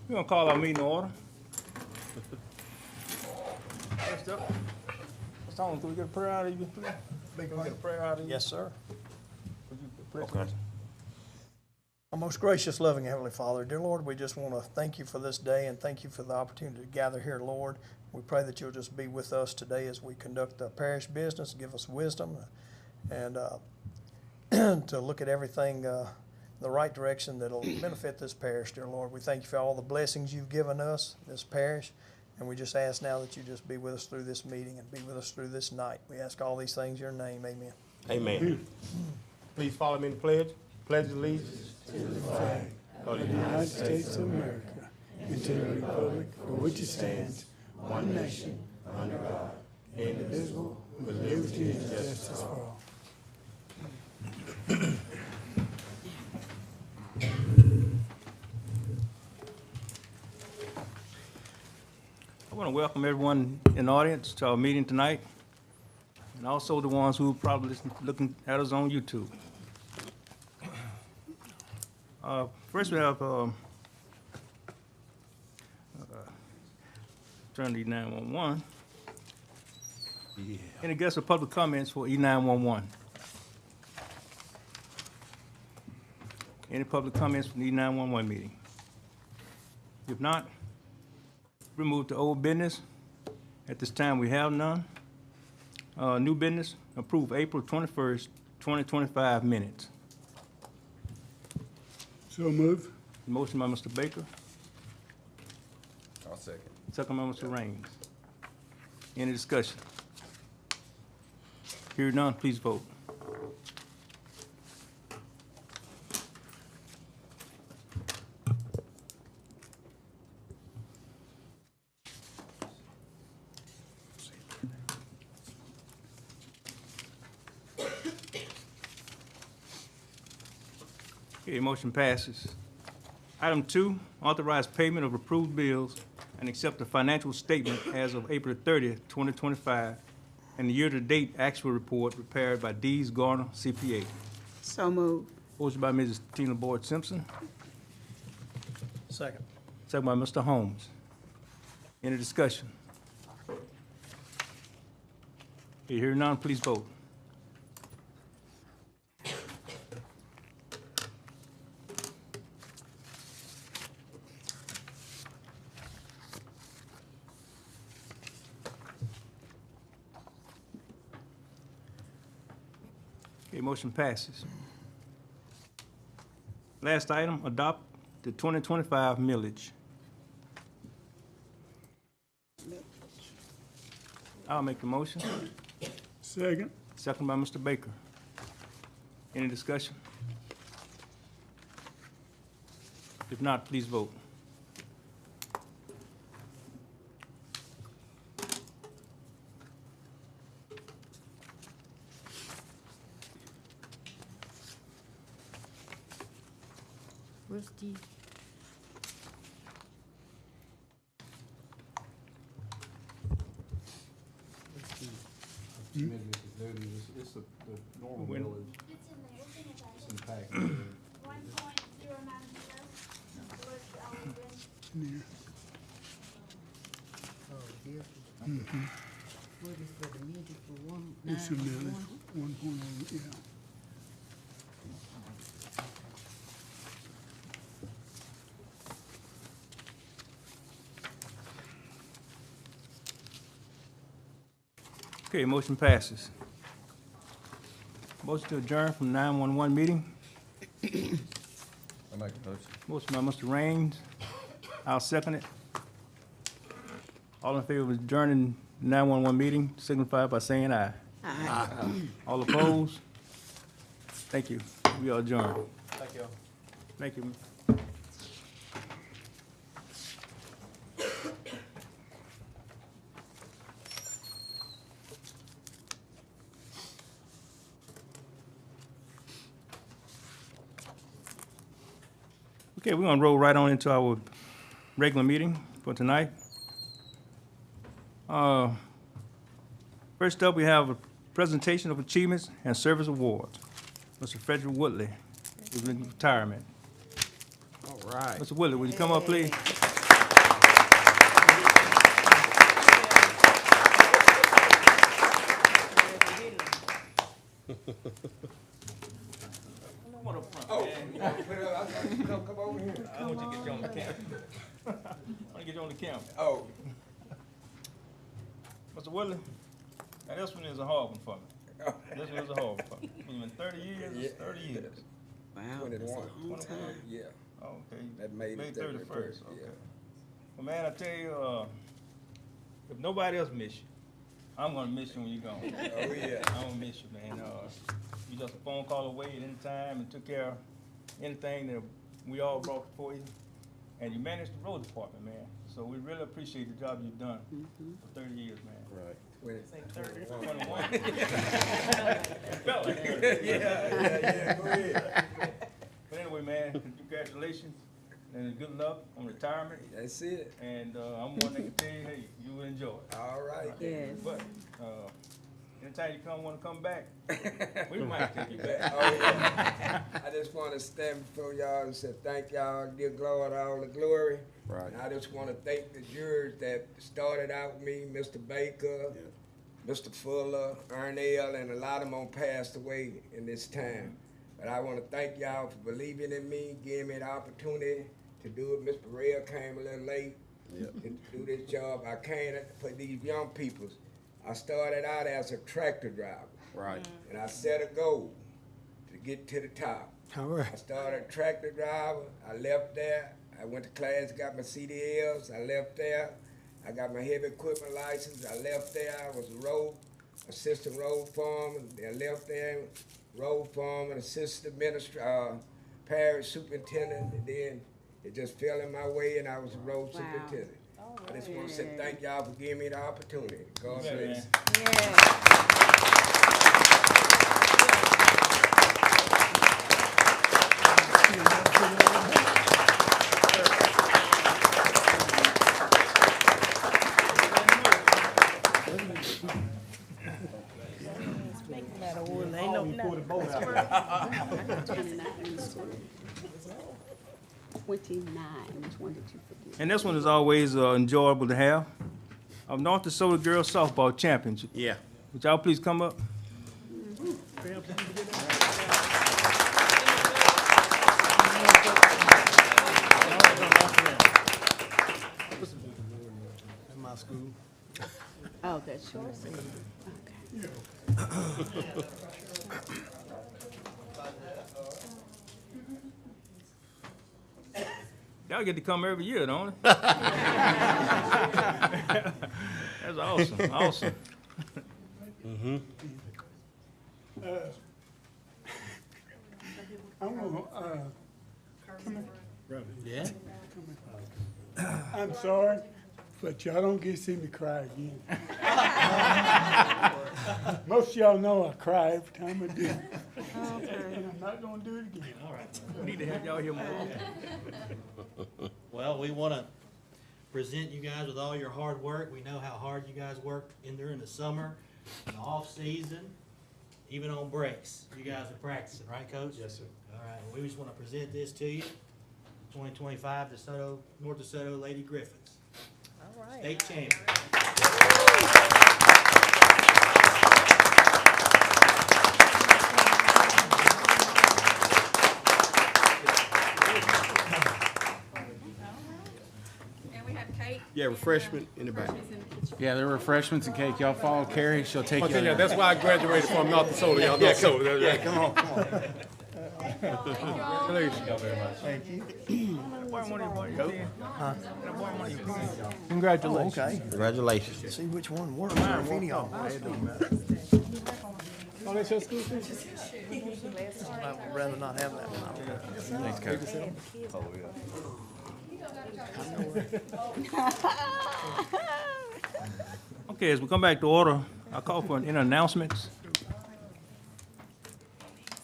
We're gonna call our meeting to order. First up, Mr. Holmes, can we get a prayer out of you, please? Can we get a prayer out of you? Yes, sir. Would you please? Okay. Our most gracious, loving Heavenly Father, dear Lord, we just want to thank you for this day and thank you for the opportunity to gather here, Lord. We pray that you'll just be with us today as we conduct the parish business, give us wisdom and to look at everything the right direction that'll benefit this parish, dear Lord. We thank you for all the blessings you've given us, this parish, and we just ask now that you just be with us through this meeting and be with us through this night. We ask all these things in your name, amen. Amen. Please follow me in the pledge. Pledge allegiance to the flag of the United States of America and to the republic for which it stands, one nation, under God, indivisible, with liberty and justice for all. I want to welcome everyone in the audience to our meeting tonight, and also the ones who are probably looking at us on YouTube. First, we have turn to E911. Yeah. Any guests or public comments for E911? Any public comments from the E911 meeting? If not, we move to old business. At this time, we have none. New business, approve April 21st, 2025 minutes. So move. Motion by Mr. Baker, I'll second. second by Mr. Raines. Any discussion? Hearing none, please vote. Okay, motion passes. Item 2, authorize payment of approved bills and accept the financial statement as of April 30th, 2025, and the year-to-date actual report prepared by Dees Garner, CPA. So moved. Motion by Mrs. Tina Boyd Simpson, Second. second by Mr. Holmes. Any discussion? Okay, hearing none, please vote. Okay, motion passes. Last item, adopt the 2025 millage. I'll make the motion. Second. Second by Mr. Baker. Any discussion? If not, please vote. Where's D? It's the normal When- village. It's in there, it's in your It's in packet. the packet. 1.090, the way it's always been. Yeah. Oh, here. What is for the music for one? It's a 911? millage, 1.0, yeah. Okay, motion passes. Motion to adjourn from 911 meeting. I make a motion. Motion by Mr. Raines. I'll second it. All in favor of adjourning 911 meeting, signify by saying aye. Aye. All opposed? Thank you. We are adjourned. Thank you. Thank you. Okay, we're gonna roll right on into our regular meeting for tonight. First up, we have a presentation of achievements and service awards. Mr. Frederick Woodley is in retirement. All right. Mr. Woodley, would you come up, please? Come up front, Oh, man. you want to put it up? I thought you come over here. I want you to get you on the camera. I want to get you on the camera. Oh, Mr. Woodley, now this one is a hard one for me. This one is a hard one for me. It's been 30 years, Yeah. 30 years. Wow, that's a 21. long time. yeah. Oh, okay. That May the May 31st, 31st, okay. yeah. Well, man, I tell you, if nobody else miss you, I'm gonna miss you when you're gone. Oh, yeah. I'm gonna miss you, man. You just a phone call away at any time and took care of anything that we all brought for you. And you managed the road department, man. So we really appreciate the job you've done for 30 years, man. Right. 21. Felt like it. Yeah, go ahead. But anyway, man, congratulations and good luck on retirement. That's it. And I'm one that can tell you, hey, you will enjoy it. All right. Yes. But anytime you want to come back, we might take you back. Oh, yeah. I just want to stand before y'all and say thank y'all, give God all the glory. Right. And I just want to thank the jurors that started out with me, Mr. Baker, Mr. Fuller, Ernell, and a lot of them passed away in this time. But I want to thank y'all for believing in me, giving me the opportunity to do it. Mr. Rail came a little late to do this job. I came for these young people. I started out as a tractor driver. Right. And I set a goal to get to the top. All right. I started a tractor driver. I left there. I went to class, got my CDLs. I left there. I got my heavy equipment license. I left there. I was a assistant road foreman. Then left there, road foreman, assistant parish superintendent. And then it just fell in my way, and I was a road superintendent. I just want to say thank y'all for giving me the opportunity. God Yeah, bless. man. Yeah. Which one did you forget? And this one is always enjoyable to have. Of North DeSoto Girls Softball Championship. Yeah. Would y'all please come up? In my school. Oh, that's yours? Okay. Y'all get to come every year, don't you? That's awesome, awesome. I'm gonna, Yeah. I'm sorry, but y'all don't get to see me cry again. Most of y'all know I cry every time I do. And I'm not gonna do it again. We need to have y'all here more often. Well, we want to present you guys with all your hard work. We know how hard you guys work during the summer, the off season, even on breaks. You guys are practicing, right, Coach? Yes, sir. All right, we just want to present this to you. 2025 DeSoto, North DeSoto Lady Griffins. All right. State champion. And we have cake. Yeah, refreshment in the back. Refreshments in the kitchen. Yeah, there are refreshments and cake. Y'all follow Carrie. She'll take you there. That's why I graduated from North DeSoto, y'all. Yeah, come on, come on. Congratulations. Okay. Congratulations. See which one works, or if any of them. It doesn't matter. Oh, that's your school teacher? I would rather not have that one. Thanks, Coach. Okay, as we come back to order, I call for any announcements.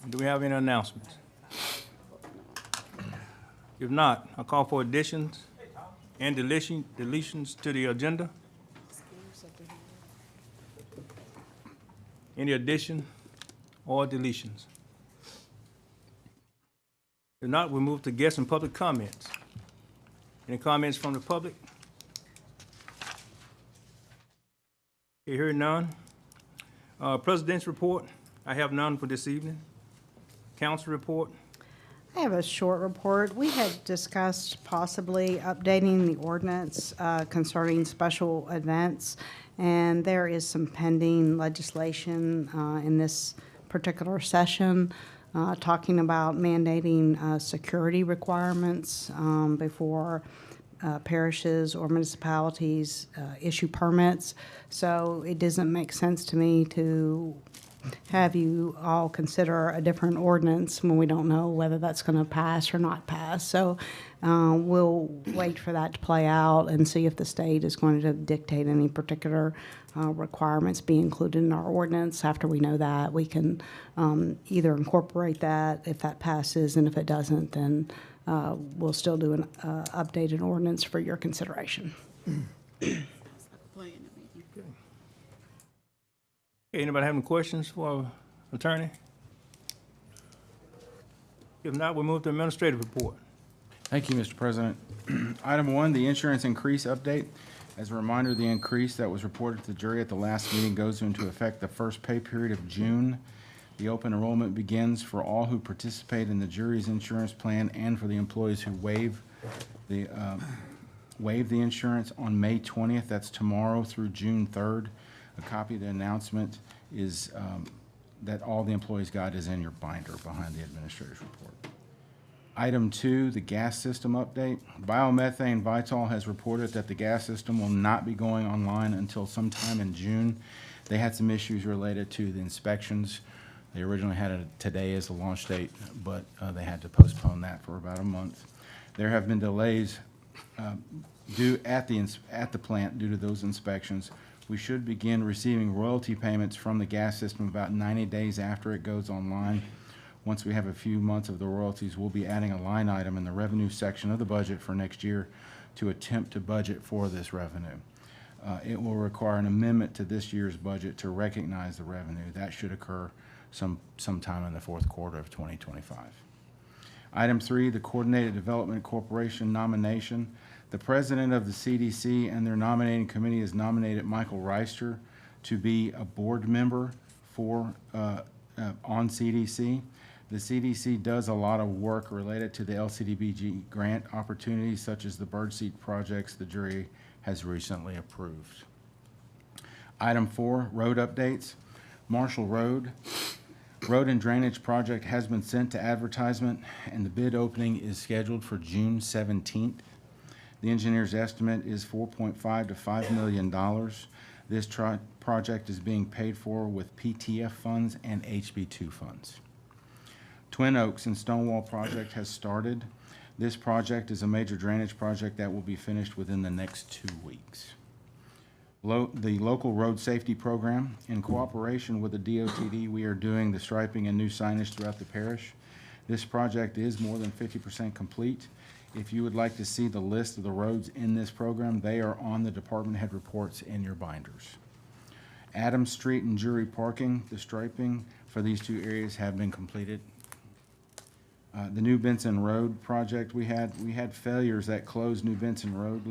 Do we have any announcements? If not, I call for additions and deletions to the agenda. Any addition or deletions? If not, we move to guest and public comments. Any comments from the public? Okay, hearing none. President's report. I have none for this evening. Council report. I have a short report. We had discussed possibly updating the ordinance concerning special events, and there is some pending legislation in this particular session talking about mandating security requirements before parishes or municipalities issue permits. So it doesn't make sense to me to have you all consider a different ordinance when we don't know whether that's going to pass or not pass. So we'll wait for that to play out and see if the state is going to dictate any particular requirements be included in our ordinance. After we know that, we can either incorporate that if that passes, and if it doesn't, then we'll still do an updated ordinance for your consideration. Anybody have any questions for our attorney? If not, we'll move to administrative report. Thank you, Mr. President. Item 1, the insurance increase update. As a reminder, the increase that was reported to the jury at the last meeting goes into effect the first pay period of June. The open enrollment begins for all who participate in the jury's insurance plan and for the employees who waive the insurance on May 20th. That's tomorrow through June 3rd. A copy of the announcement is that all the employees got is in your binder behind the administrator's report. Item 2, the gas system update. Biomethane Vitol has reported that the gas system will not be going online until sometime in June. They had some issues related to the inspections. They originally had it today as the launch date, but they had to postpone that for about a month. There have been delays due at the plant due to those inspections. We should begin receiving royalty payments from the gas system about 90 days after it goes online. Once we have a few months of the royalties, we'll be adding a line item in the revenue section of the budget for next year to attempt to budget for this revenue. It will require an amendment to this year's budget to recognize the revenue. That should occur sometime in the fourth quarter of 2025. Item 3, the Coordinated Development Corporation nomination. The president of the CDC and their nominating committee has nominated Michael Reister to be a board member for on CDC. The CDC does a lot of work related to the LCDBG grant opportunities, such as the birdseed projects the jury has recently approved. Item 4, road updates. Marshall Road and Drainage Project has been sent to advertisement, and the bid opening is scheduled for June 17th. The engineer's estimate is $4.5 to $5 million. This project is being paid for with PTF funds and HB2 funds. Twin Oaks and Stonewall project has started. This project is a major drainage project that will be finished within the next 2 weeks. The local road safety program, in cooperation with the DOTD, we are doing the striping and new signage throughout the parish. This project is more than 50% complete. If you would like to see the list of the roads in this program, they are on the department head reports in your binders. Adams Street and Jury parking, the striping for these two areas have been completed. The New Benson Road project, we had failures that closed New Benson Road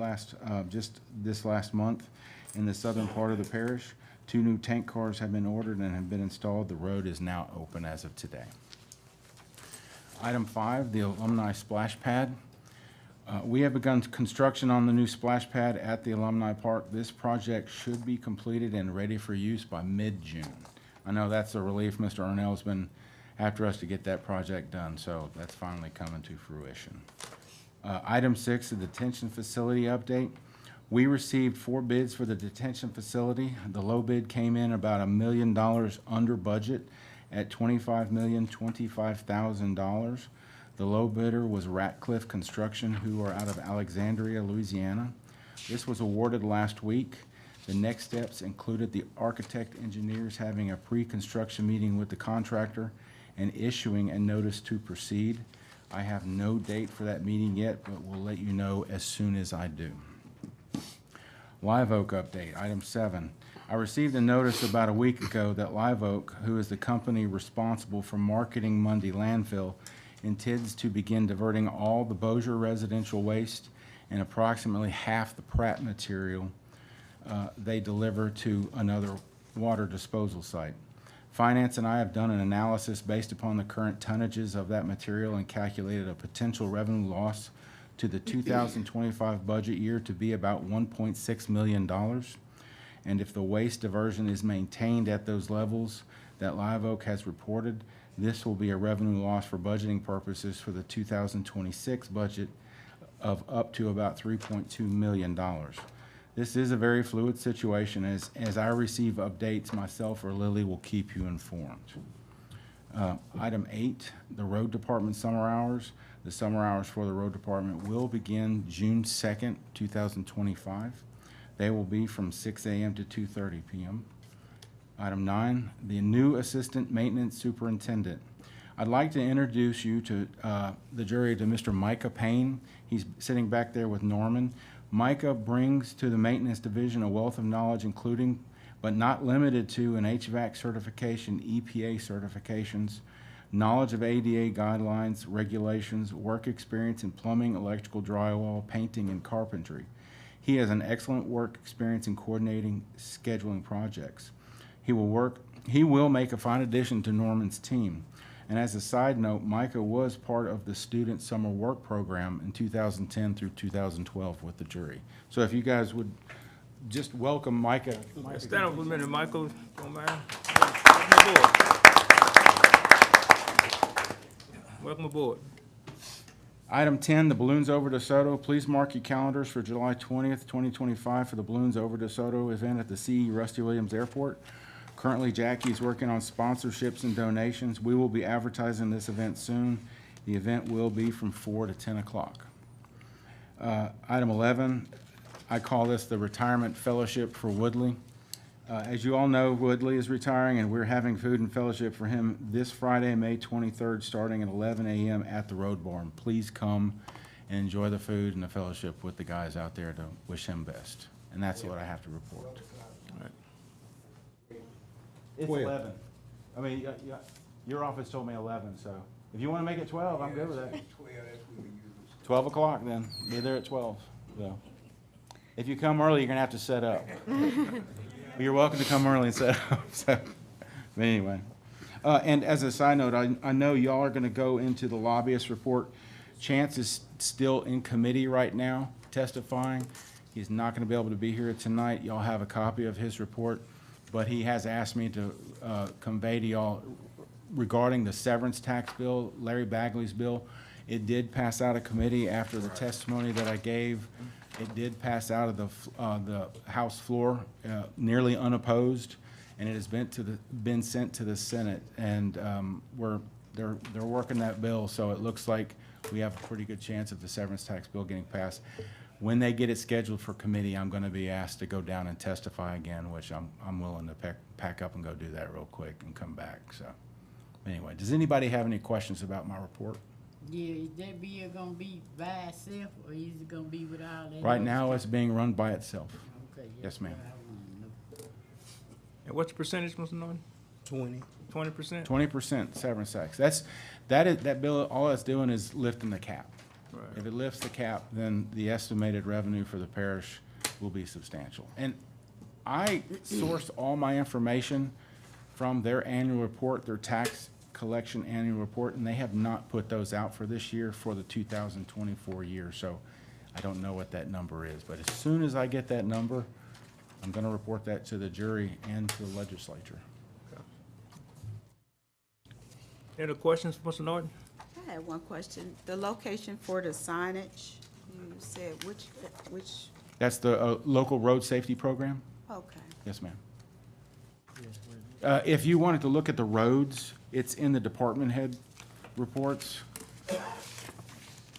just this last month in the southern part of the parish. 2 new tank cars have been ordered and have been installed. The road is now open as of today. Item 5, the alumni splash pad. We have begun construction on the new splash pad at the Alumni Park. This project should be completed and ready for use by mid-June. I know that's a relief. Mr. Arnell's been after us to get that project done, so that's finally coming to fruition. Item 6, the detention facility update. We received 4 bids for the detention facility. The low bid came in about $1 million under budget at $25,025,000. The low bidder was Ratcliffe Construction, who are out of Alexandria, Louisiana. This was awarded last week. The next steps included the architect engineers having a pre-construction meeting with the contractor and issuing a notice to proceed. I have no date for that meeting yet, but we'll let you know as soon as I do. Live Oak update, item 7. I received a notice about a week ago that Live Oak, who is the company responsible for marketing Mundy Landfill, intends to begin diverting all the Bossier residential waste and approximately half the Pratt material they deliver to another water disposal site. Finance and I have done an analysis based upon the current tonnages of that material and calculated a potential revenue loss to the 2025 budget year to be about $1.6 million. And if the waste diversion is maintained at those levels that Live Oak has reported, this will be a revenue loss for budgeting purposes for the 2026 budget of up to about $3.2 million. This is a very fluid situation. As I receive updates, myself or Lily will keep you informed. Item 8, the road department summer hours. The summer hours for the road department will begin June 2nd, 2025. They will be from 6 a.m. to 2:30 p.m. Item 9, the new assistant maintenance superintendent. I'd like to introduce you to the jury to Mr. Micah Payne. He's sitting back there with Norman. Micah brings to the maintenance division a wealth of knowledge, including but not limited to an HVAC certification, EPA certifications, knowledge of ADA guidelines, regulations, work experience in plumbing, electrical, drywall, painting, and carpentry. He has an excellent work experience in coordinating, scheduling projects. He will make a fine addition to Norman's team. And as a side note, Micah was part of the student summer work program in 2010 through 2012 with the jury. So if you guys would just welcome Micah. Stand up for a minute, Michael. Don't mind. Welcome aboard. Item 10, the Balloons Over DeSoto. Please mark your calendars for July 20th, 2025 for the Balloons Over DeSoto event at the CE Rusty Williams Airport. Currently, Jackie is working on sponsorships and donations. We will be advertising this event soon. The event will be from 4 to 10 o'clock. Item 11, I call this the Retirement Fellowship for Woodley. As you all know, Woodley is retiring, and we're having food and fellowship for him this Friday, May 23rd, starting at 11 a.m. at the Road Barn. Please come and enjoy the food and the fellowship with the guys out there to wish him best. And that's what I have to report. It's 11. I mean, your office told me 11, so if you want to make it 12, I'm good with that. 12 o'clock then. Be there at 12. So if you come early, you're going to have to set up. But you're welcome to come early and set up. So, but anyway. And as a side note, I know y'all are going to go into the lobbyist report. Chance is still in committee right now testifying. He's not going to be able to be here tonight. Y'all have a copy of his report. But he has asked me to convey to y'all regarding the severance tax bill, Larry Bagley's bill. It did pass out of committee after the testimony that I gave. It did pass out of the House floor, nearly unopposed, and it has been sent to the Senate. And they're working that bill, so it looks like we have a pretty good chance of the severance tax bill getting passed. When they get it scheduled for committee, I'm going to be asked to go down and testify again, which I'm willing to pack up and go do that real quick and come back. So anyway, does anybody have any questions about my report? Yeah, is that bill gonna be by itself, or is it gonna be with all that? Right now, it's being run by itself. Okay. Yes, ma'am. And what's the percentage, Mr. Norton? 20. 20%? 20% severance tax. That bill, all it's doing is lifting the cap. Right. If it lifts the cap, then the estimated revenue for the parish will be substantial. And I sourced all my information from their annual report, their tax collection annual report, and they have not put those out for this year for the 2024 year. So I don't know what that number is. But as soon as I get that number, I'm going to report that to the jury and to the legislature. Any other questions, Mr. Norton? I had one question. The location for the signage, you said which, That's the local road safety program? okay. Yes, ma'am. If you wanted to look at the roads, it's in the department head reports.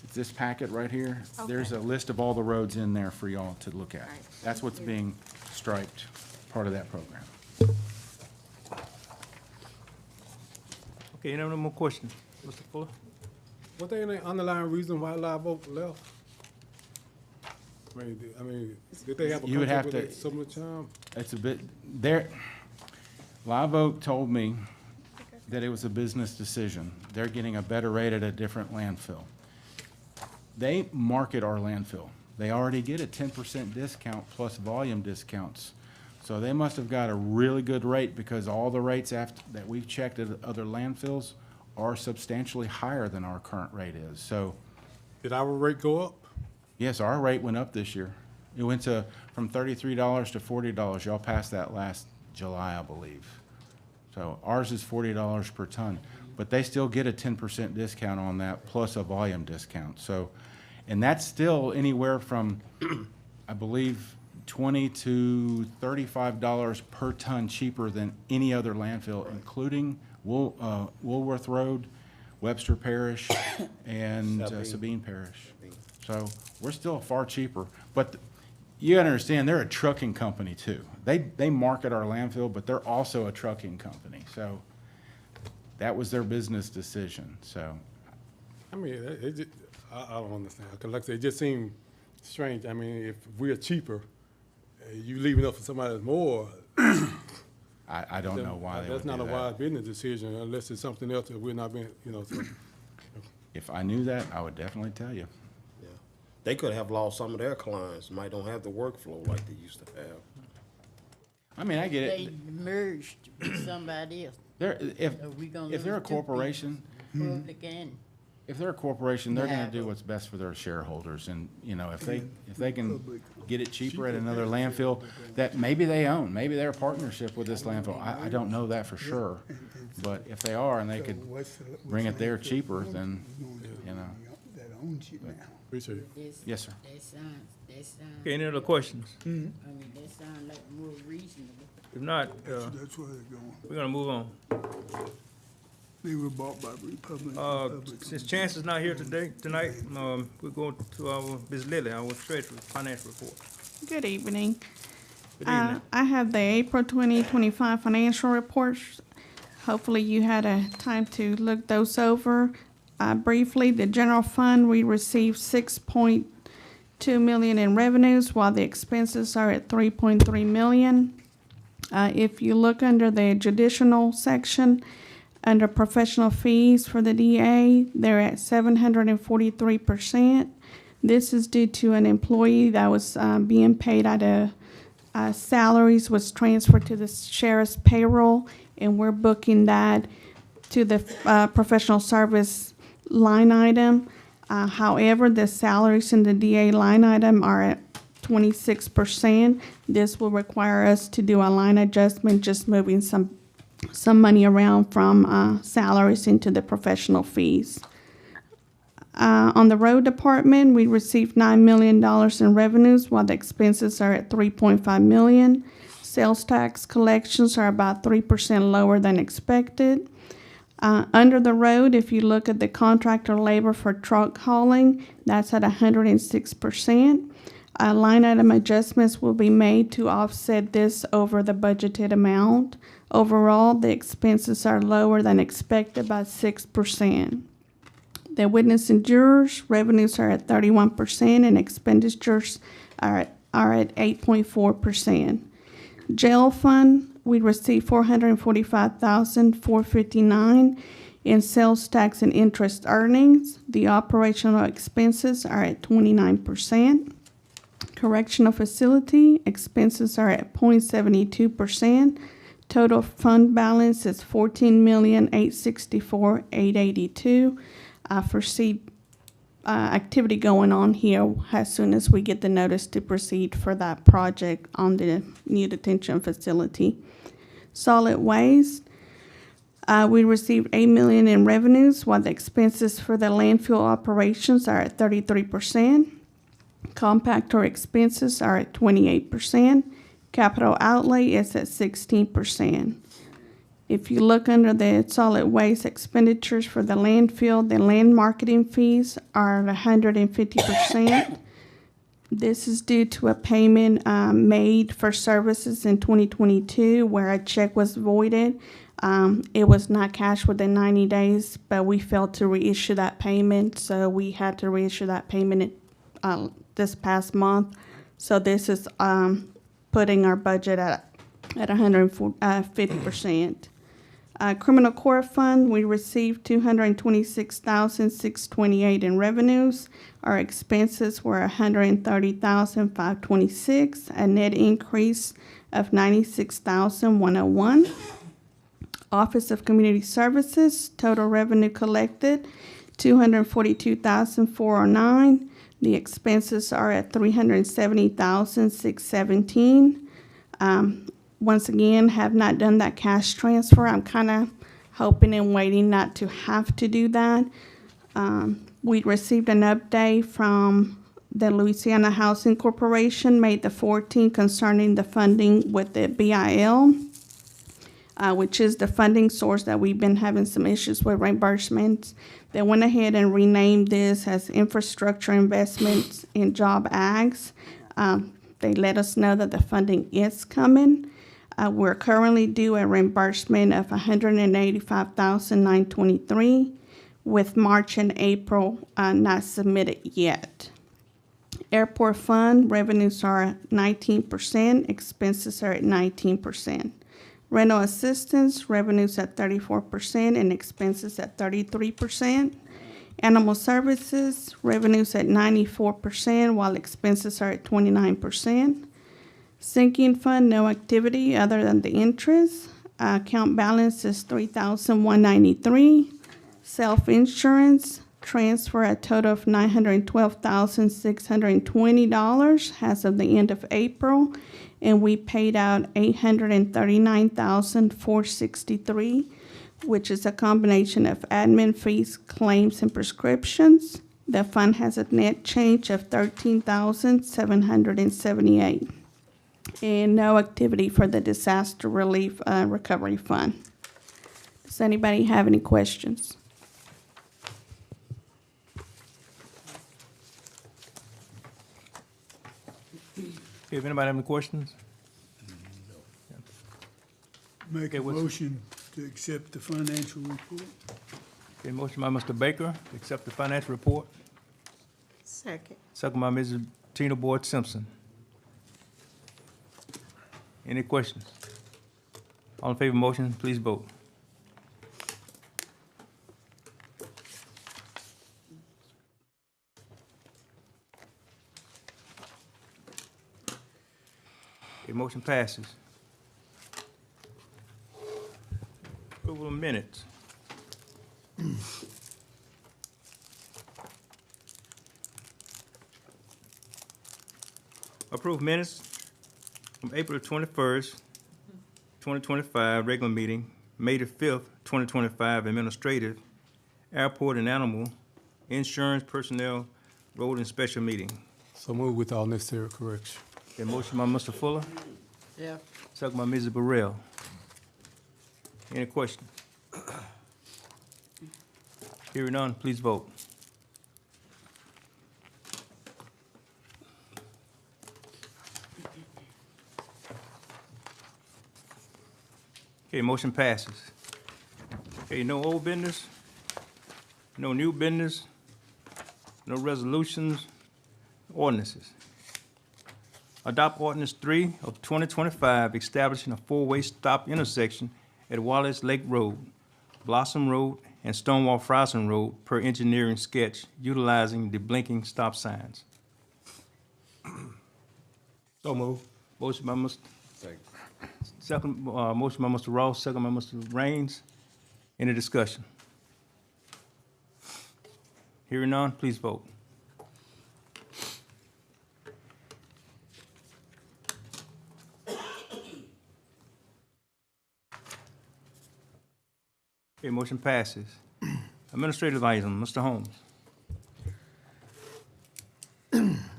It's this packet right here. There's a list of all the roads in there for y'all to look at. Right. That's what's being striped, part of that program. Okay, any other more questions? Mr. Fuller? What they the underlying reason why Live Oak left? I mean, did they have a You would have contract with to- it so much time? It's a bit, there, Live Oak told me that it was a business decision. They're getting a better rate at a different landfill. They market our landfill. They already get a 10% discount plus volume discounts. So they must have got a really good rate because all the rates that we've checked at other landfills are substantially higher than our current rate is. So, Did our rate go up? yes, our rate went up this year. It went from $33 to $40. Y'all passed that last July, I believe. So ours is $40 per ton, but they still get a 10% discount on that plus a volume discount. So, and that's still anywhere from, I believe, $20 to $35 per ton cheaper than any other landfill, including Woolworth Road, Webster Parish, and Sabine Parish. So we're still far cheaper. But you gotta understand, they're a trucking company too. They market our landfill, but they're also a trucking company. So that was their business decision, so. I mean, I don't understand. Because like I said, it just seemed strange. I mean, if we're cheaper, you leaving up for somebody that's more. I don't know why they would do That's not a that. wise business decision unless it's something else that we're not being, so. If I knew that, I would definitely tell you. Yeah. They could have lost some of their clients, might don't have the workflow like they used to have. I mean, I get They it. merged with somebody else. If we gonna they're a lose two corporation, people, public and if they're a corporation, they're gonna Yeah. do what's best for their shareholders. And, if they can get it cheaper at another landfill that maybe they own, maybe they're a partnership with this landfill. I don't know that for sure. But if they are and they could bring it there cheaper, then, That owns you now. Appreciate it. this, Yes, sir. that sounds, Okay, any other questions? I mean, that sounds like more reasonable. If not, That's where they're going. we're gonna move on. They were bought by Republic. Since Chance is not here tonight, we're going to our Ms. Lilly, our treasurer, financial report. Good evening. Good evening. I have the April 2025 financial reports. Hopefully you had a time to look those over. Briefly, the general fund, we received $6.2 million in revenues, while the expenses are at $3.3 million. If you look under the judicial section, under professional fees for the DA, they're at 743%. This is due to an employee that was being paid out of salaries was transferred to the sheriff's payroll, and we're booking that to the professional service line item. However, the salaries in the DA line item are at 26%. This will require us to do a line adjustment, just moving some money around from salaries into the professional fees. On the road department, we received $9 million in revenues, while the expenses are at $3.5 million. Sales tax collections are about 3% lower than expected. Under the road, if you look at the contractor labor for truck hauling, that's at 106%. Line item adjustments will be made to offset this over the budgeted amount. Overall, the expenses are lower than expected by 6%. The witness and jurors, revenues are at 31% and expenditures are at 8.4%. Jail fund, we received $445,459 in sales tax and interest earnings. The operational expenses are at 29%. Correctional facility, expenses are at 0.72%. Total fund balance is $14,864,882. I foresee activity going on here as soon as we get the notice to proceed for that project on the new detention facility. Solid waste, we received $8 million in revenues, while the expenses for the landfill operations are at 33%. Compactor expenses are at 28%. Capital outlay is at 16%. If you look under the solid waste expenditures for the landfill, the land marketing fees are at 150%. This is due to a payment made for services in 2022 where a check was voided. It was not cashed within 90 days, but we failed to reissue that payment, so we had to reissue that payment this past month. So this is putting our budget at 150%. Criminal Court Fund, we received $226,628 in revenues. Our expenses were $130,526, a net increase of $96,101. Office of Community Services, total revenue collected, $242,409. The expenses are at $370,617. Once again, have not done that cash transfer. I'm kind of hoping and waiting not to have to do that. We received an update from the Louisiana Housing Corporation, May the 14th, concerning the funding with the BIL, which is the funding source that we've been having some issues with reimbursements. They went ahead and renamed this as Infrastructure Investments in Job Ags. They let us know that the funding is coming. We're currently due a reimbursement of $185,923, with March and April not submitted yet. Airport Fund, revenues are at 19%, expenses are at 19%. Rental assistance, revenues at 34% and expenses at 33%. Animal services, revenues at 94% while expenses are at 29%. Sinking fund, no activity other than the interest. Account balance is $3,193. Self-insurance, transfer a total of $912,620 as of the end of April, and we paid out $839,463, which is a combination of admin fees, claims, and prescriptions. The fund has a net change of $13,778, and no activity for the disaster relief recovery fund. Does anybody have any questions? Okay, if anybody have any questions? Make Okay, a what's- motion to accept the financial report. Okay, motion by Mr. Baker, to accept the financial report. Second. Second by Mrs. Tina Boyd Simpson. Any questions? All in favor of the motion, please vote. Okay, motion passes. Approval of minutes. Approved minutes from April 21st, 2025, regular meeting, May the 5th, 2025, administrative, airport and animal, insurance, personnel, road and special meeting. So move with all necessary correction. Okay, motion by Mr. Fuller, Yeah. second by Mrs. Burrell. Any questions? Hearing none, please vote. Okay, motion passes. Okay, no old business, no new business, no resolutions, ordinances. Adopt ordinance 3 of 2025, establishing a four-way stop intersection at Wallace Lake Road, Blossom Road, and Stonewall Frosson Road per engineering sketch, utilizing the blinking stop signs. So move. Motion by Mr. Second, motion by Mr. Ross, second by Mr. Raines. Any discussion? Hearing none, please vote. Okay, motion passes. Administrative item, Mr. Holmes.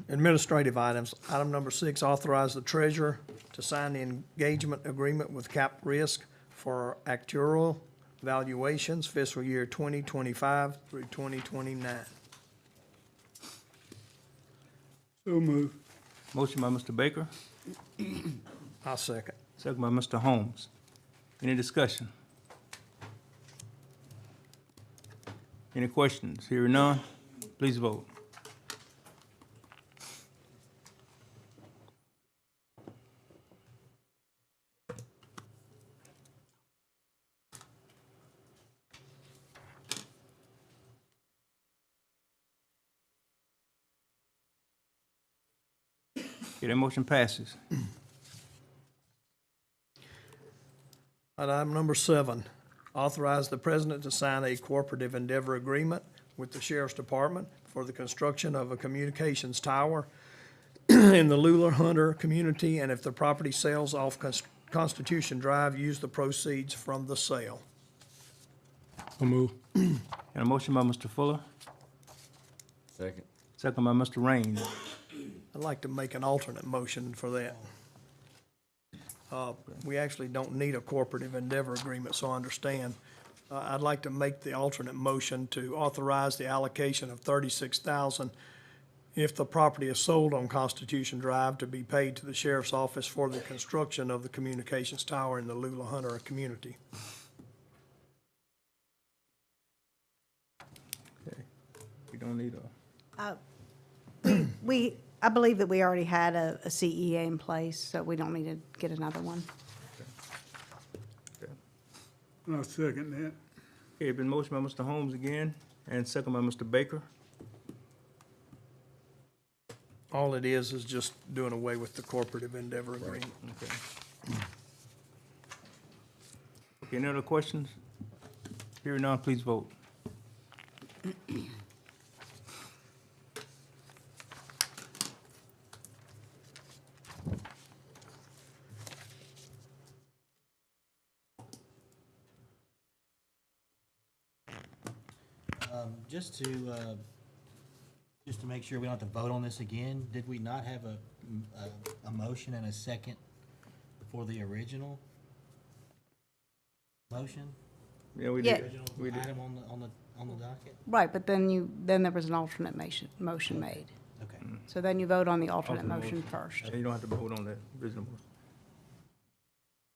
Administrative items. Item number 6, authorize the treasurer to sign the engagement agreement with Cap Risk for actuarial valuations fiscal year 2025 through 2029. So move. Motion by Mr. Baker, I'll second. second by Mr. Holmes. Any discussion? Any questions? Hearing none, please vote. Okay, that motion passes. Item number 7, authorize the president to sign a cooperative endeavor agreement with the Sheriff's Department for the construction of a communications tower in the Lula Hunter community, and if the property sells off Constitution Drive, use the proceeds from the sale. So move. And a motion by Mr. Fuller, Second. second by Mr. Raines. I'd like to make an alternate motion for that. We actually don't need a cooperative endeavor agreement, so I understand. I'd like to make the alternate motion to authorize the allocation of $36,000 if the property is sold on Constitution Drive to be paid to the sheriff's office for the construction of the communications tower in the Lula Hunter community. Okay, we don't need a, I believe that we already had a CEA in place, so we don't need to get another one. I'll second that. okay, been motion by Mr. Holmes again, and second by Mr. Baker. All it is just doing away with the cooperative endeavor agreement. Okay. Okay, any other questions? Hearing none, please vote. Just to make sure we don't have to vote on this again, did we not have a motion and a second for the original motion? Yeah, we Yeah. did. Original We did. item on the docket? Right, but then there was an alternate motion made. Okay. So then you vote on the alternate Alternate motion motion. first. Yeah, you don't have to vote on that original motion.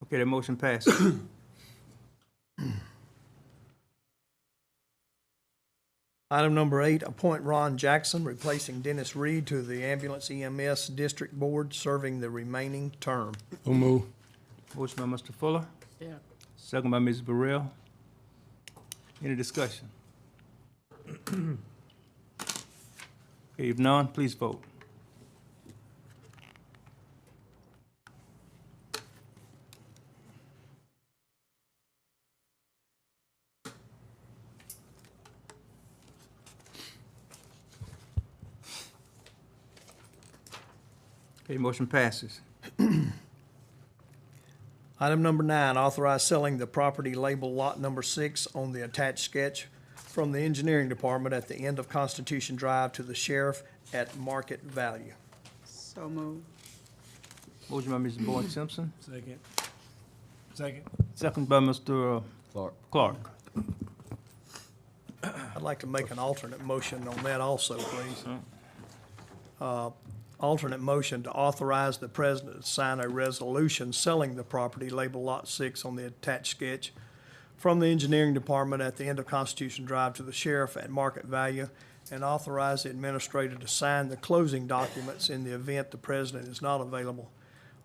Okay, that motion passes. Item number 8, appoint Ron Jackson, replacing Dennis Reed, to the Ambulance EMS District Board, serving the remaining term. So move. Motion by Mr. Fuller, Yeah. second by Ms. Burrell. Any discussion? Okay, if none, please vote. Okay, motion passes. Item number 9, authorize selling the property labeled Lot Number 6 on the attached sketch from the Engineering Department at the end of Constitution Drive to the sheriff at market value. So move. Motion by Mrs. Boyd Simpson, Second. Second. second by Mr. Clark. I'd like to make an alternate motion on that also, please. Alternate motion to authorize the president to sign a resolution selling the property labeled Lot 6 on the attached sketch from the Engineering Department at the end of Constitution Drive to the sheriff at market value, and authorize the administrator to sign the closing documents in the event the president is not available.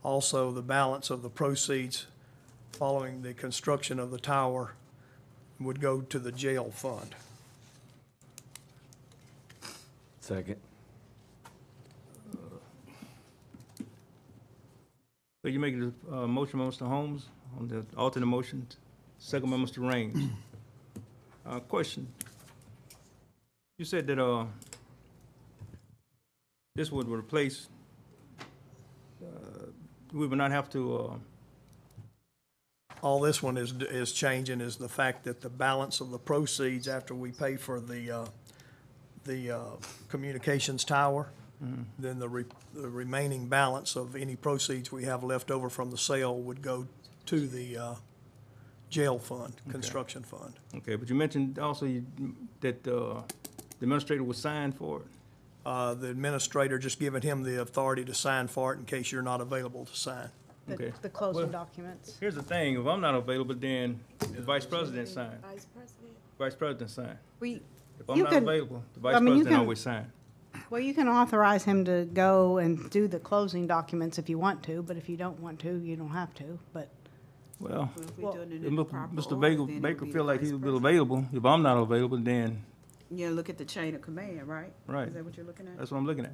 Also, the balance of the proceeds following the construction of the tower would go to the jail fund. Second. So you make a motion by Mr. Holmes on the alternate motion, second by Mr. Raines. Question. You said that, this would replace, we would not have to, All this one is changing is the fact that the balance of the proceeds after we pay for the communications tower, then the remaining balance of any proceeds we have left over from the sale would go to the jail fund, construction fund. okay, but you mentioned also that the administrator would sign for it. The administrator just giving him the authority to sign for it in case you're not available to sign. Okay. The closing Well, documents. Here's the thing, if I'm not available, then the vice president sign. Vice President? Vice president sign. We, If I'm You not can- available, the I vice mean, you president can- always sign. well, you can authorize him to go and do the closing documents if you want to, but if you don't want to, you don't have to, but. Well, Well, if we Well, doing it if in the proper Mr. order, Baker, then it Baker would be feel the like Vice he's President. available, if I'm not available, then, Yeah, look at the chain of command, right? Right. Is that what you're looking at? that's what I'm looking at.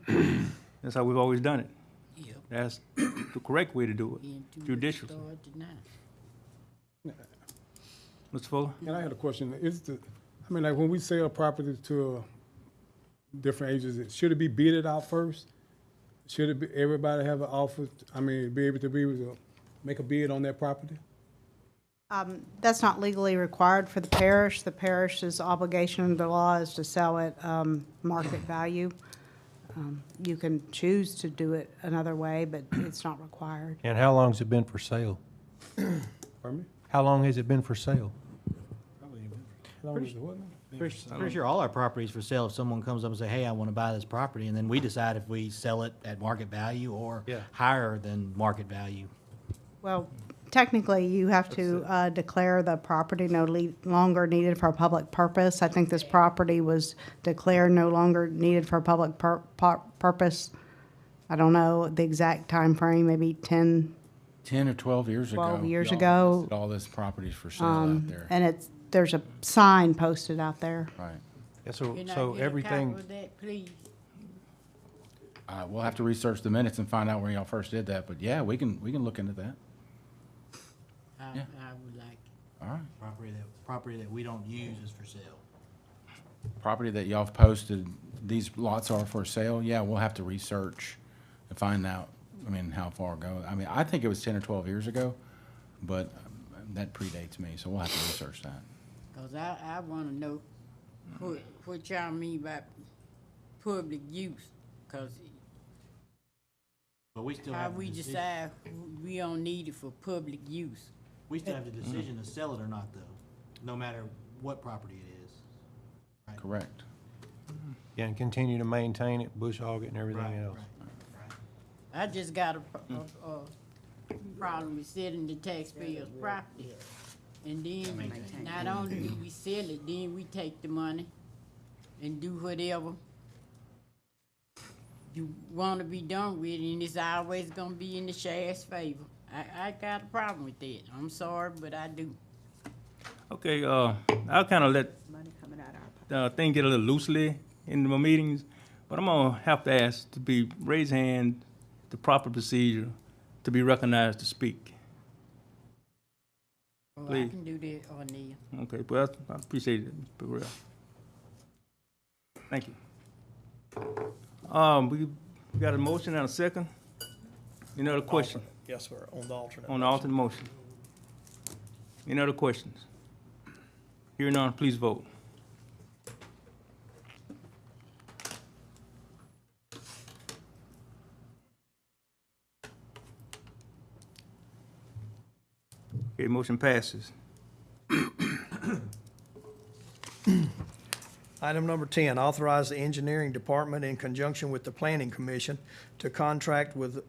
Okay. That's how we've always done it. Yep. That's the correct way to do Being it, too judicially. start tonight. Mr. Fuller? And I had a question, I mean, like, when we sell property to different agencies, should it be bidded out first? Should it be, everybody have an offer, I mean, be able to make a bid on that property? That's not legally required for the parish. The parish's obligation under the law is to sell at market value. You can choose to do it another way, but it's not required. And how long's it been for sale? Pardon me? How long has it been for sale? How long is it, what now? Pretty sure all our properties for sale, if someone comes up and say, hey, I want to buy this property, and then we decide if we sell it at market value or Yeah. higher than market value. Well, technically, you have to declare the property no longer needed for a public purpose. I think this property was declared no longer needed for a public purpose. I don't know the exact time frame. Maybe 10 or 12 years ago. 12 years y'all ago. listed all this properties for sale out there. And there's a sign posted out there. Right. Yeah, so, Can I so get a everything, copy of that, please? We'll have to research the minutes and find out where y'all first did that, but yeah, we can look into that. I Yeah. would like. All right. Property that we don't use is for sale. Property that y'all have posted, these lots are for sale, yeah, we'll have to research and find out, I mean, how far ago. I mean, I think it was 10 or 12 years ago, but that predates me, so we'll have to research that. Cause I wanna know what y'all mean by public use, cause But we still how have the we decision. decide we don't need it for public use. We still have the decision to sell it or not, though, no matter what property it is. Right. Correct. yeah, and continue to maintain it, bush hog it and everything Right, else. I just got a problem with selling the taxpayers' property. And then, not only do we sell it, then we take the money and do whatever you wanna be done with it, and it's always gonna be in the sheriff's favor. I got a problem with that. I'm sorry, but I do. Okay, I'll kind of let Money coming out of our thing get a little loosely in my meetings, but I'm gonna have to ask to be raise hand, the proper procedure, to be recognized to speak. Well, I Please. can do that, O'Neil. Okay, well, I appreciate it, Mr. Burrell. Thank you. We got a motion and a second. Any other question Yes, sir, on the alternate. on the alternate motion? Any other questions? Hearing none, please vote. Okay, motion passes. Item number 10, authorize the engineering department in conjunction with the planning commission to contract with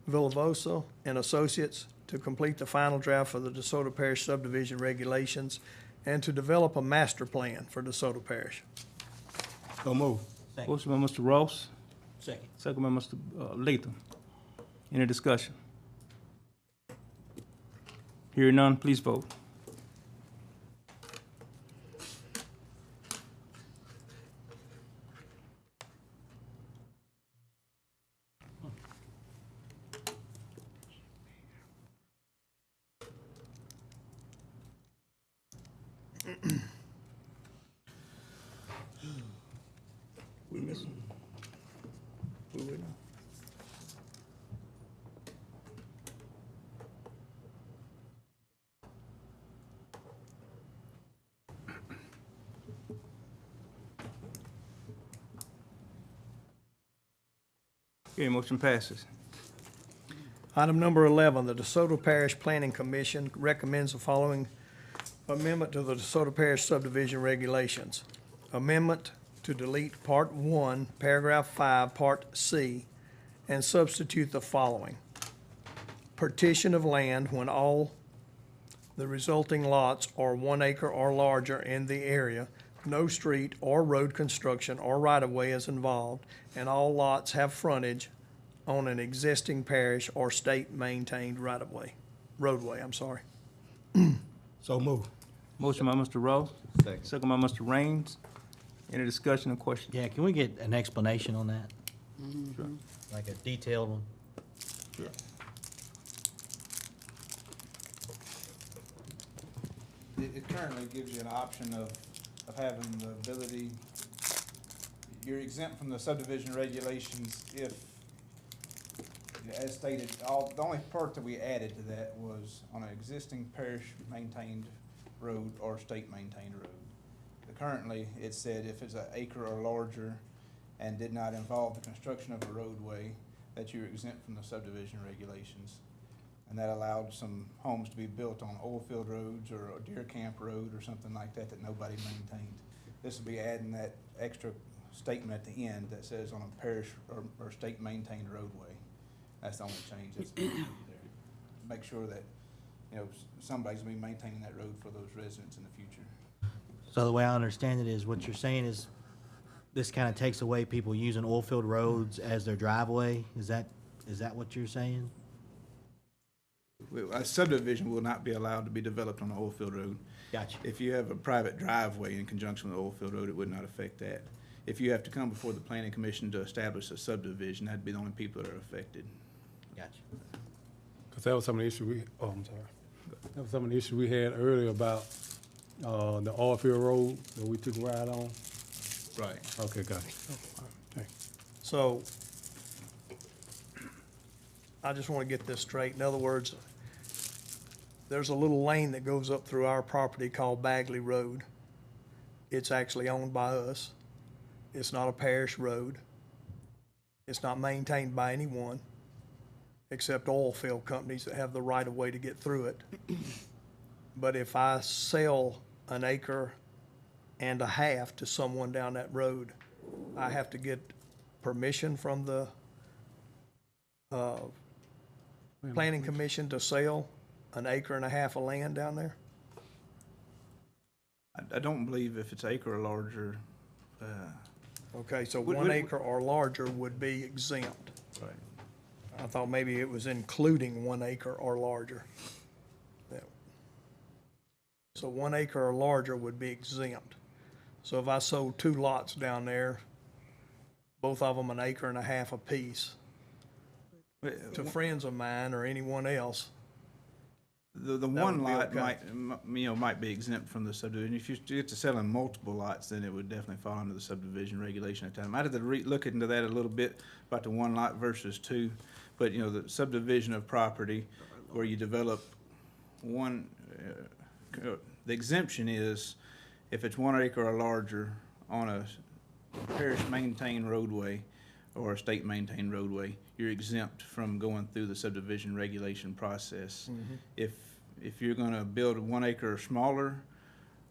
Villavosa and Associates to complete the final draft for the DeSoto Parish subdivision regulations and to develop a master plan for DeSoto Parish. So move. Second. Motion by Mr. Ross, Second. second by Mr. Latham. Any discussion? Hearing none, please vote. We missing? Who we know? Okay, motion passes. Item number 11, the DeSoto Parish Planning Commission recommends the following amendment to the DeSoto Parish subdivision regulations. Amendment to delete Part 1, Paragraph 5, Part C, and substitute the following. Partition of land when all the resulting lots are 1 acre or larger in the area, no street or road construction or right-of-way is involved, and all lots have frontage on an existing parish or state-maintained right-of-way, roadway, I'm sorry. So move. Motion by Mr. Ross, second by Mr. Raines. Any discussion or question? Yeah, can we get an explanation on that? Like a detailed one? It currently gives you an option of having the ability, you're exempt from the subdivision regulations if, as stated, the only part that we added to that was on an existing parish-maintained road or state-maintained road. Currently, it said if it's an acre or larger and did not involve the construction of a roadway, that you're exempt from the subdivision regulations. And that allowed some homes to be built on oil field roads or a deer camp road or something like that that nobody maintained. This will be adding that extra statement at the end that says on a parish or state maintained roadway. That's the only change that's been made there. Make sure that, you know, somebody's gonna be maintaining that road for those residents in the future. So the way I understand it is what you're saying is this kind of takes away people using oil field roads as their driveway? Is that what you're saying? A subdivision will not be allowed to be developed on an oil field road. Gotcha. If you have a private driveway in conjunction with an oil field road, it would not affect that. If you have to come before the planning commission to establish a subdivision, that'd be the only people that are affected. Gotcha. Because that was some of the issue I'm sorry. That was some of the issue we had earlier about the oil field road that we took a ride on. Right. Okay, got it. Okay. So, I just want to get this straight. In other words, there's a little lane that goes up through our property called Bagley Road. It's actually owned by us. It's not a parish road. It's not maintained by anyone except oil field companies that have the right of way to get through it. But if I sell an acre and a half to someone down that road, I have to get permission from the planning commission to sell an acre and a half of land down there? I don't believe if it's acre or larger. Okay, so Would- 1 would- acre or larger would be exempt. Right. I thought maybe it was including 1 acre or larger. Yeah. So 1 acre or larger would be exempt. So if I sold 2 lots down there, both of them an acre and a half apiece, to friends of mine or anyone else, The That one would be lot okay. might be exempt from the subdivision. If you get to selling multiple lots, then it would definitely fall under the subdivision regulation at that time. I'd have to look into that a little bit about the 1 lot versus 2. But, you know, the subdivision of property where you develop one, the exemption is if it's 1 acre or larger on a parish maintained roadway or a state maintained roadway, you're exempt from going through the subdivision regulation process. If you're gonna build 1 acre or smaller,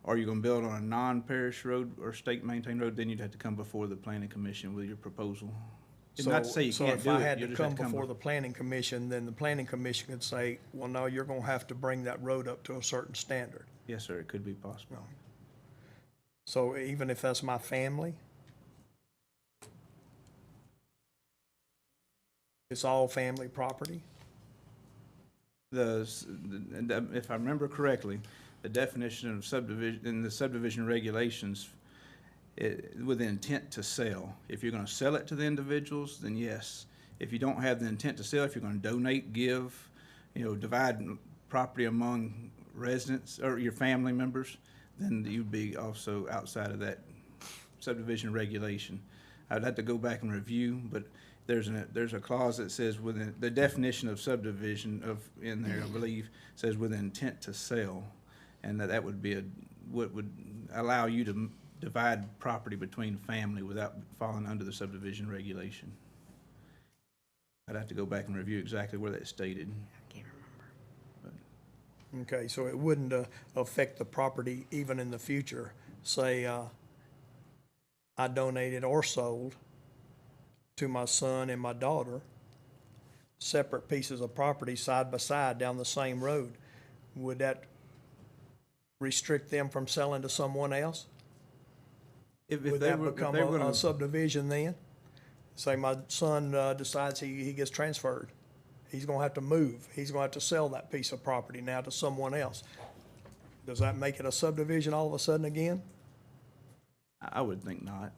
or you're gonna build on a non-parish road or state maintained road, then you'd have to come before the planning commission with your proposal. It's not to say you So can't if do I it, had you to just have come to come before the planning commission, then the planning commission could say, well, no, you're gonna have to bring that road up to a certain standard. Yes, sir, it could be possible. So even if that's my family, it's all family property? If I remember correctly, the definition of subdivision, in the subdivision regulations, with the intent to sell. If you're gonna sell it to the individuals, then yes. If you don't have the intent to sell, if you're gonna donate, give, you know, divide property among residents or your family members, then you'd be also outside of that subdivision regulation. I'd have to go back and review, but there's a clause that says within, the definition of subdivision in there, I believe, says with intent to sell. And that would be what would allow you to divide property between family without falling under the subdivision regulation. I'd have to go back and review exactly where that's stated. Okay, so it wouldn't affect the property even in the future. Say, I donated or sold to my son and my daughter, separate pieces of property side by side down the same road. Would that restrict them from selling to someone else? Would that become a subdivision then? Say my son decides he gets transferred. He's gonna have to move. He's gonna have to sell that piece of property now to someone else. Does that make it a subdivision all of a sudden again? I would think not.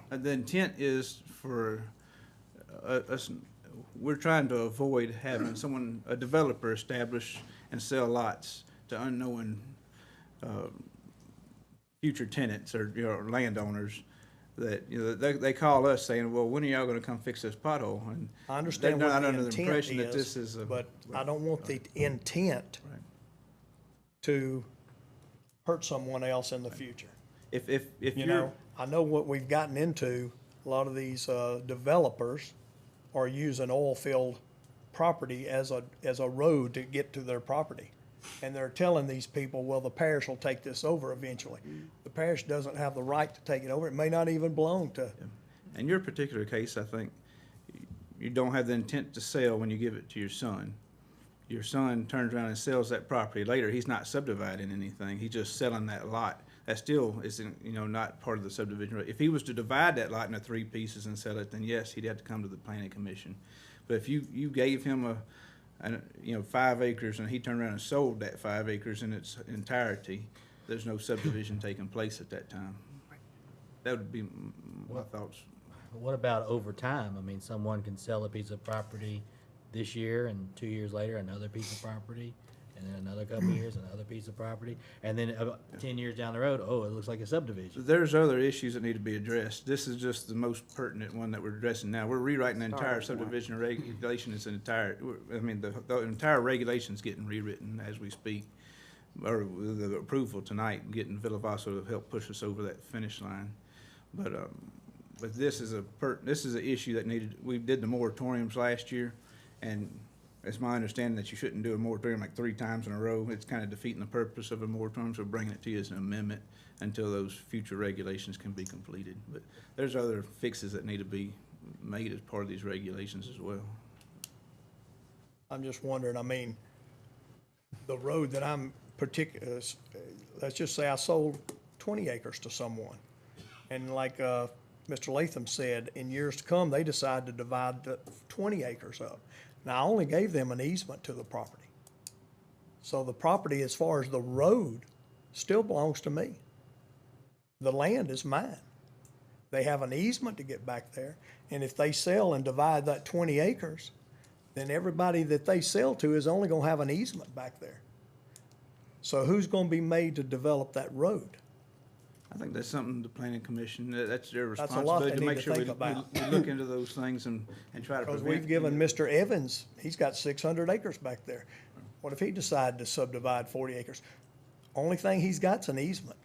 The intent is for we're trying to avoid having a developer establish and sell lots to unknown, future tenants or, landowners that, they call us saying, well, when are y'all gonna come fix this pothole? And I understand they're what not the under the intent impression that this is, is a. but I don't want the intent Right. to hurt someone else in the future. If You you're, know, I know what we've gotten into, a lot of these developers are using oil-filled property as a road to get to their property. And they're telling these people, well, the parish will take this over eventually. The parish doesn't have the right to take it over. It may not even belong to. in your particular case, I think you don't have the intent to sell when you give it to your son. Your son turns around and sells that property later. He's not subdividing anything. He's just selling that lot. That still isn't, not part of the subdivision. If he was to divide that lot into 3 pieces and sell it, then yes, he'd have to come to the planning commission. But if you gave him 5 acres and he turned around and sold that 5 acres in its entirety, there's no subdivision taking place at that time. That would be my thoughts. What about over time? I mean, someone can sell a piece of property this year and 2 years later, another piece of property, and then another couple of years, another piece of property, and then about 10 years down the road, oh, it looks like a subdivision. There's other issues that need to be addressed. This is just the most pertinent one that we're addressing now. We're rewriting the entire subdivision regulation. The entire regulation's getting rewritten as we speak, or with the approval tonight, getting Villa Vaso to help push us over that finish line. But this is an issue that we did the moratoriums last year, and it's my understanding that you shouldn't do a moratorium like 3 times in a row. It's kind of defeating the purpose of a moratorium, so bringing it to you as an amendment until those future regulations can be completed. But there's other fixes that need to be made as part of these regulations as well. I'm just wondering, the road that I'm let's just say I sold 20 acres to someone. And like Mr. Latham said, in years to come, they decide to divide the 20 acres up. Now, I only gave them an easement to the property. So the property, as far as the road, still belongs to me. The land is mine. They have an easement to get back there, and if they sell and divide that 20 acres, then everybody that they sell to is only gonna have an easement back there. So who's gonna be made to develop that road? I think that's something the planning commission, that's their That's a lot responsibility they to need make to sure think we about. look into those things and try to Because prevent. we've given Mr. Evans, he's got 600 acres back there. What if he decided to subdivide 40 acres? Only thing he's got's an easement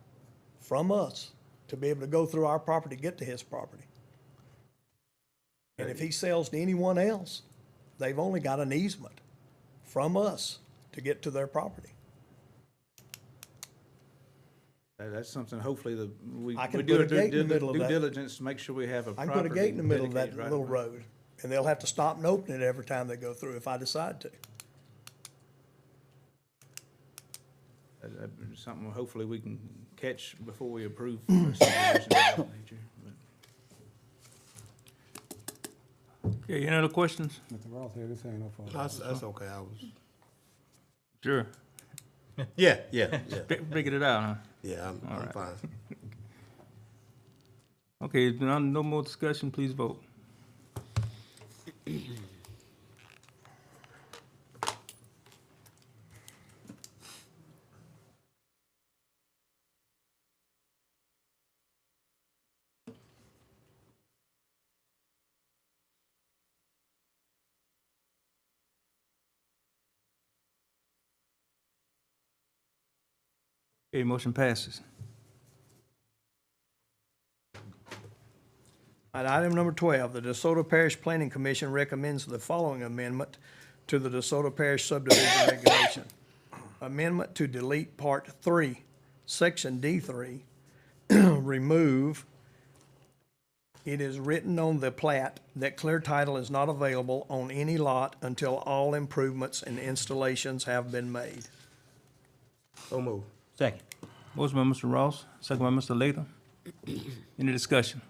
from us to be able to go through our property, get to his property. And if he sells to anyone else, they've only got an easement from us to get to their property. That's something, hopefully, we I can do put a a gate in the middle of due that. diligence to make sure we have a I properly can put a gate in the middle of that dedicated right little of way. road, and they'll have to stop and open it every time they go through if I decide to. That'd be something hopefully we can catch before we approve a subdivision of that nature. Okay, any other questions? Mr. Ross had his hand up for. That's okay, I was. Sure. Yeah. Figured it out, huh? Yeah, I'm fine. Okay, no more discussion, please vote. Okay, motion passes. All right, item number 12, the DeSoto Parish Planning Commission recommends the following amendment to the DeSoto Parish subdivision regulation. Amendment to delete Part 3, Section D3, remove, it is written on the plat that clear title is not available on any lot until all improvements and installations have been made. So move. Second. Motion by Mr. Ross, second by Mr. Latham. Any discussion?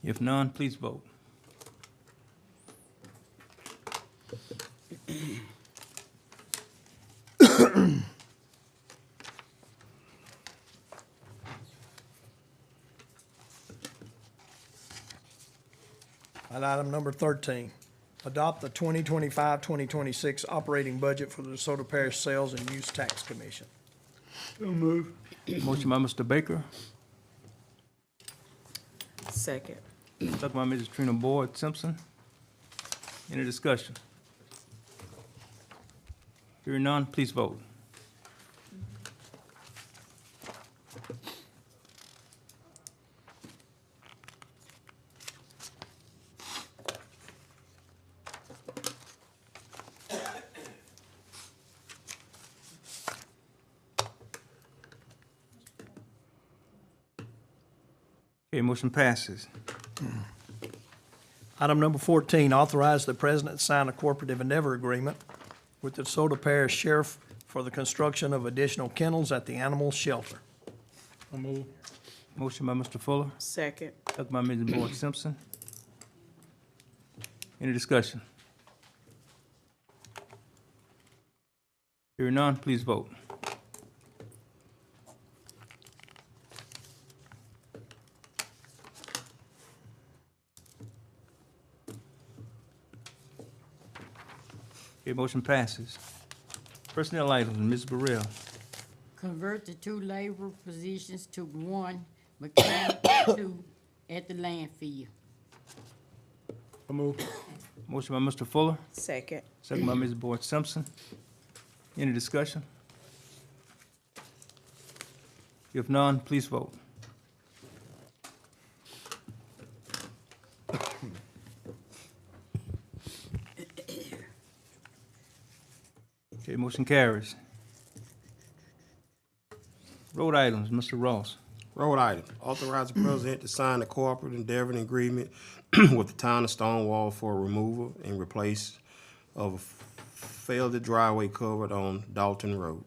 If none, please vote. And item number 13, adopt the 2025-2026 operating budget for the DeSoto Parish Sales and Use Tax Commission. Motion by Mr. Baker, Second. second by Mrs. Trina Boyd Simpson. Any discussion? Hearing none, please vote. Okay, motion passes. Item number 14, authorize the president to sign a cooperative endeavor agreement with the DeSoto Parish Sheriff for the construction of additional kennels at the animal shelter. Motion by Mr. Fuller, Second. second by Mrs. Boyd Simpson. Any discussion? Hearing none, please vote. Okay, motion passes. Personnel items, Ms. Burrell. Convert the 2 labor positions to 1 mechanic 2 at the landfill. Motion by Mr. Fuller, Second. second by Ms. Boyd Simpson. Any discussion? If none, please vote. Okay, motion carries. Road items, Mr. Ross. Road item, authorize the president to sign the cooperative endeavor agreement with the town of Stonewall for removal and replace of a failed driveway covered on Dalton Road.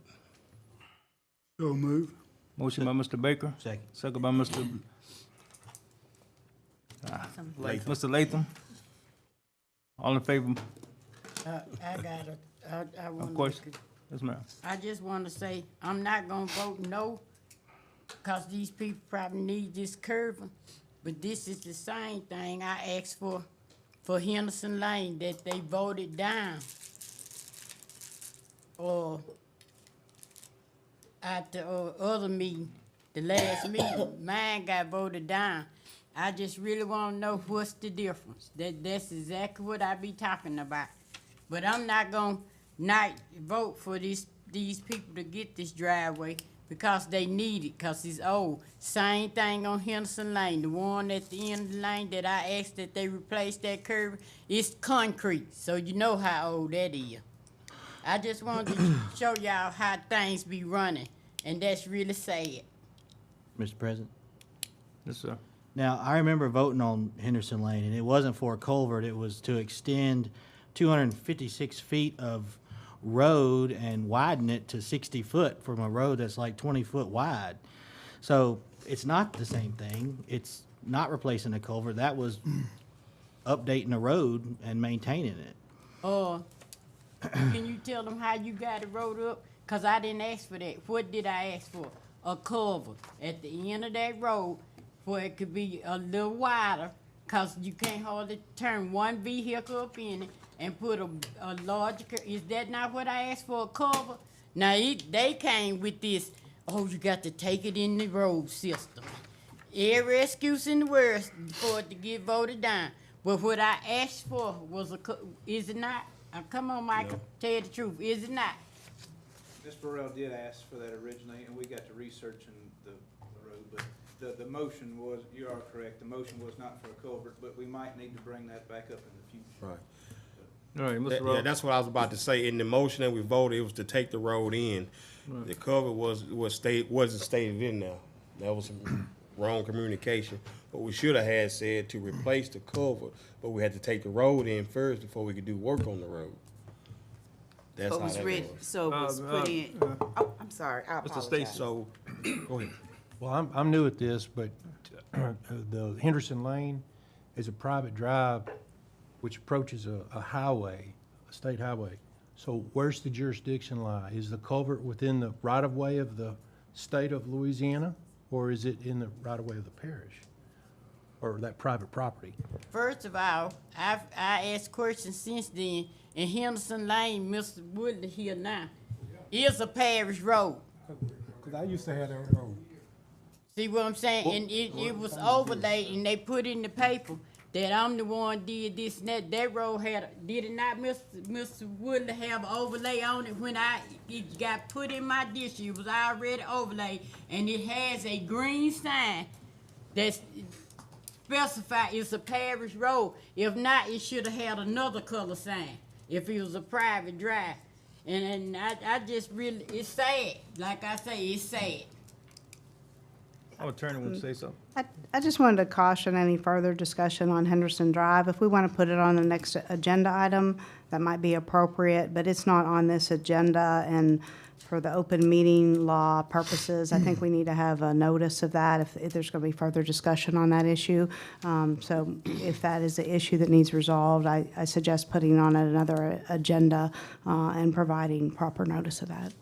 So move. Motion by Mr. Baker. Second. Second by Mr. Mr. Latham. All in favor? I got it. I Of want course. to. Yes, ma'am. I just want to say, I'm not gonna vote no, cause these people probably need this curving, but this is the same thing I asked for Henderson Lane that they voted down. Or at the other meeting, the last meeting, mine got voted down. I just really wanna know what's the difference. That's exactly what I be talking about. But I'm not gonna not vote for these people to get this driveway because they need it, cause it's old. Same thing on Henderson Lane, the one at the end of the lane that I asked that they replace that curb, it's concrete, so you know how old that is. I just wanted to show y'all how things be running, and that's really sad. Mr. President? Yes, sir. Now, I remember voting on Henderson Lane, and it wasn't for a culvert, it was to extend 256 feet of road and widen it to 60 foot from a road that's like 20 foot wide. So it's not the same thing. It's not replacing a culvert. That was updating a road and maintaining it. Can you tell them how you got the road up? Cause I didn't ask for that. What did I ask for? A culvert at the end of that road where it could be a little wider, cause you can't hardly turn one vehicle up in it and put a larger, is that not what I asked for, a culvert? Now, they came with this, oh, you got to take it in the road system. Every excuse in the world for it to get voted down. But what I asked for was is it not? Come on, Michael, tell you the truth, is it not? Ms. Burrell did ask for that originally, and we got to researching the road, but the motion was, you are correct, the motion was not for a culvert, but we might need to bring that back up in the future. Right. All right, Mr. Yeah, Ross. that's what I was about to say. In the motion that we voted, it was to take the road in. Right. The cover wasn't stated in there. That was some wrong communication. But we should have had said to replace the culvert, but we had to take the road in first before we could do work on the road. That's So how it was that written, was. so it was put in, oh, I'm sorry, I Mr. apologize. Stacy. So, go ahead. Well, I'm new at this, but the Henderson Lane is a private drive which approaches a highway, a state highway. So where's the jurisdiction lie? Is the culvert within the right-of-way of the state of Louisiana, or is it in the right-of-way of the parish? or that private property? First of all, I asked questions since then, and Henderson Lane, Mr. Woodley here now, is a parish road. Cause I used to have that road. See what I'm saying? And it was overlaid, and they put in the paper that I'm the one did this and that. That road did it not, Mr. Woodley, have overlay on it when it got put in my district? It was already overlaid, and it has a green sign that's specified it's a parish road. If not, it should have had another color sign if it was a private drive. And I just really, it's sad. Like I say, it's sad. Our attorney wants to say something. I just wanted to caution any further discussion on Henderson Drive. If we want to put it on the next agenda item, that might be appropriate, but it's not on this agenda, and for the open meeting law purposes, I think we need to have a notice of that if there's going to be further discussion on that issue. So if that is the issue that needs resolved, I suggest putting on another agenda and providing proper notice of that.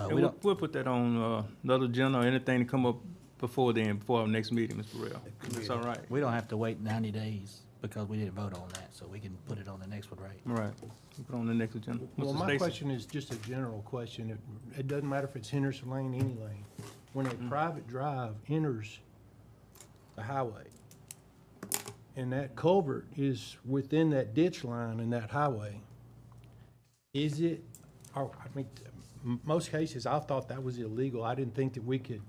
We'll put that on another agenda or anything to come up before then, before our next meeting, Mr. Burrell. That's all right. We don't have to wait 90 days because we didn't vote on that, so we can put it on the next one, right? All right. We'll put it on the next agenda. Well, Mr. my Stacy? question is just a general question. It doesn't matter if it's Henderson Lane, any lane. When a private drive enters the highway, and that culvert is within that ditch line in that highway, is it, I mean, most cases, I thought that was illegal. I didn't think that we could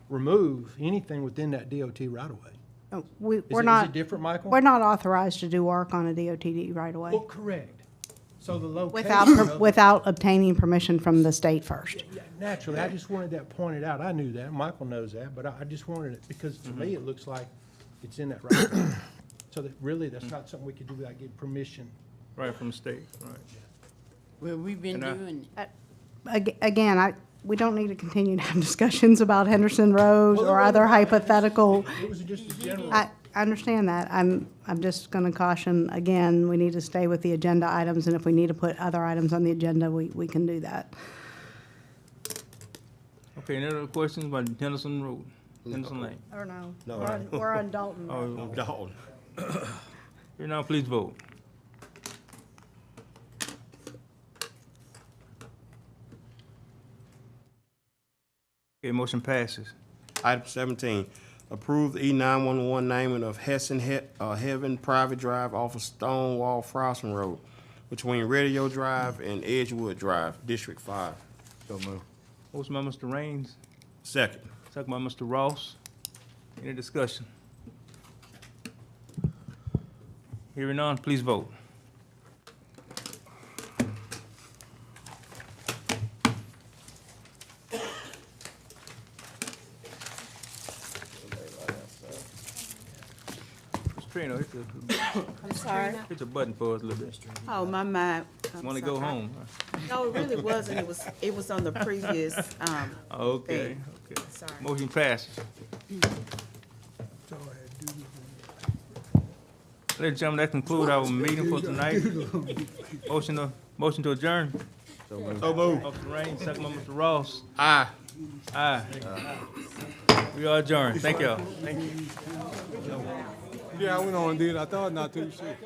remove anything within that DOT right away. We're Is not. it different, Michael? We're not authorized to do work on a DOT right away. Well, correct. So the location. Without obtaining permission from the state first. Yeah, naturally, I just wanted that pointed out. I knew that, Michael knows that, but I just wanted it, because to me, it looks like it's in that right. So that really, that's not something we could do without getting permission. Right, from the state, right. Well, we've been doing it. Again, we don't need to continue to have discussions about Henderson Road or other hypothetical. It was just a general. I understand that. I'm just going to caution, again, we need to stay with the agenda items, and if we need to put other items on the agenda, we can do that. Okay, any other questions about Henderson Road, Henderson Lane? Or no? No. We're on Dalton Road. I'm Dalton. Here now, please vote. Okay, motion passes. Item 17, approve the E911 naming of Heaven Private Drive off of Stonewall Frosting Road between Radio Drive and Edgewood Drive, District 5. So move. Motion by Mr. Raines, Second. second by Mr. Ross. Any discussion? Hearing none, please vote. Trina, I'm sorry. hit the button for us a little bit. Oh, my mind. I'm Want to go sorry. home? No, it really wasn't. It was on the previous, Okay, thing. okay. Sorry. Motion passes. Ladies and gentlemen, that concludes our meeting for tonight. Motion to adjourn. So move. Mr. Raines, second by Mr. Ross. Aye. Aye. We are adjourned. Thank y'all. Yeah, I went on and did. I thought not to. Shit.